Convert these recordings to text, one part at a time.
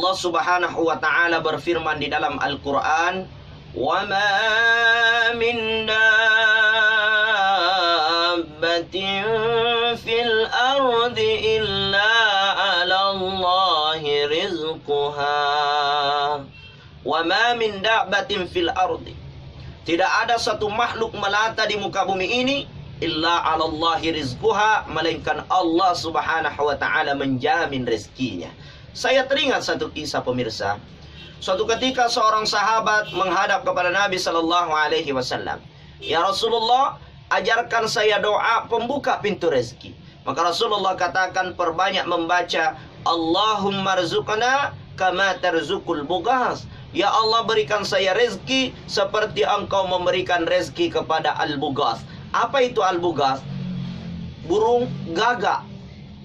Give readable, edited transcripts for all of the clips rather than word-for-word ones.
Allah Subhanahu wa taala berfirman di dalam Al-Qur'an, "Wa ma min dabbatin fil ardi illa 'ala Allahi rizquha." Wa ma min dabbatin fil ardi. Tidak ada satu makhluk melata di muka bumi ini illa 'ala Allahi rizquha, melainkan Allah Subhanahu wa taala menjamin rezekinya. Saya teringat satu kisah pemirsa. Suatu ketika seorang sahabat menghadap kepada Nabi sallallahu alaihi wasallam, "Ya Rasulullah, ajarkan saya doa pembuka pintu rezeki." Maka Rasulullah katakan, perbanyak membaca, "Allahumma rzuqna kama tarzukul bughas." Ya Allah, berikan saya rezeki seperti Engkau memberikan rezeki kepada al-bughas. Apa itu al-bughas? Burung gagak.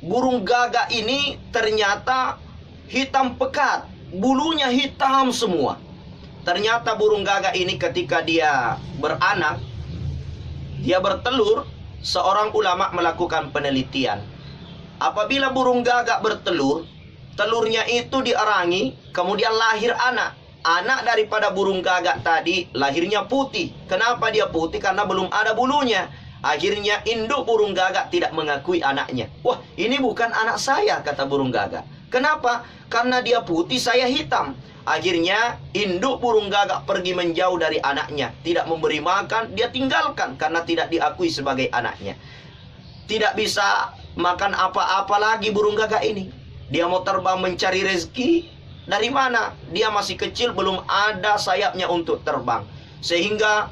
Burung gagak ini ternyata hitam pekat, bulunya hitam semua. Ternyata burung gagak ini ketika dia beranak, dia bertelur, seorang ulama melakukan penelitian. Apabila burung gagak bertelur, telurnya itu dierangi, kemudian lahir anak. Anak daripada burung gagak tadi lahirnya putih. Kenapa dia putih? Karena belum ada bulunya. Akhirnya induk burung gagak tidak mengakui anaknya. "Wah, ini bukan anak saya," kata burung gagak. "Kenapa?" "Karena dia putih, saya hitam." Akhirnya induk burung gagak pergi menjauh dari anaknya, tidak memberi makan, dia tinggalkan karena tidak diakui sebagai anaknya. Tidak bisa makan apa-apa lagi burung gagak ini. Dia mau terbang mencari rezeki. Dari mana? Dia masih kecil, belum ada sayapnya untuk terbang. Sehingga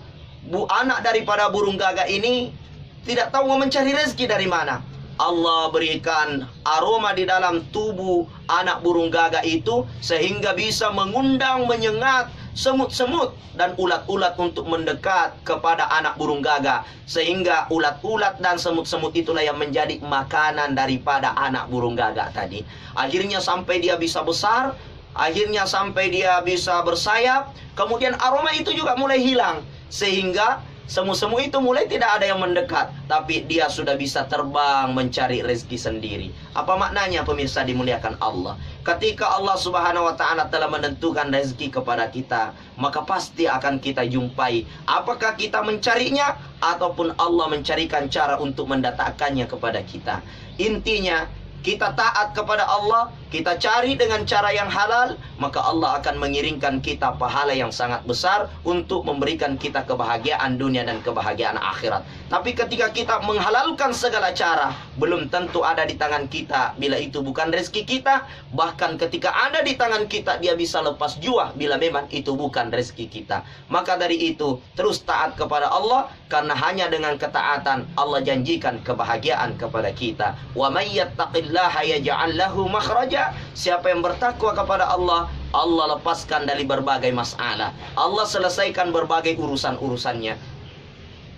anak daripada burung gagak ini tidak tahu mau mencari rezeki dari mana. Allah berikan aroma di dalam tubuh anak burung gagak itu sehingga bisa mengundang, menyengat semut-semut dan ulat-ulat untuk mendekat kepada anak burung gagak. Sehingga ulat-ulat dan semut-semut itulah yang menjadi makanan daripada anak burung gagak tadi. Akhirnya sampai dia bisa besar, akhirnya sampai dia bisa bersayap, kemudian aroma itu juga mulai hilang. Sehingga semut-semut itu mulai tidak ada yang mendekat, tapi dia sudah bisa terbang mencari rezeki sendiri. Apa maknanya pemirsa dimuliakan Allah? Ketika Allah Subhanahu wa taala telah menentukan rezeki kepada kita, maka pasti akan kita jumpai. Apakah kita mencarinya ataupun Allah mencarikan cara untuk mendatangkannya kepada kita. Intinya kita taat kepada Allah, kita cari dengan cara yang halal, maka Allah akan mengirimkan kita pahala yang sangat besar untuk memberikan kita kebahagiaan dunia dan kebahagiaan akhirat. Tapi ketika kita menghalalkan segala cara, belum tentu ada di tangan kita bila itu bukan rezeki kita. Bahkan ketika ada di tangan kita, dia bisa lepas jua bila memang itu bukan rezeki kita. Maka dari itu, terus taat kepada Allah, karena hanya dengan ketaatan Allah janjikan kebahagiaan kepada kita. Wa may yattaqillaha yaj'al lahu makhraja. Siapa yang bertakwa kepada Allah, Allah lepaskan dari berbagai masalah. Allah selesaikan berbagai urusan-urusannya.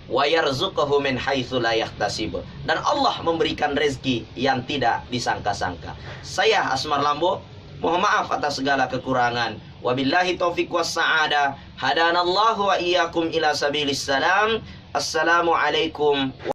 Wa yarzuquhu min haitsu la yahtasib. Dan Allah memberikan rezeki yang tidak disangka-sangka. Saya Asmar Lambo, mohon maaf atas segala kekurangan. Wabillahi taufiq was sa'ada. Hadanallahu wa iyyakum ila sabilis salam. Assalamualaikum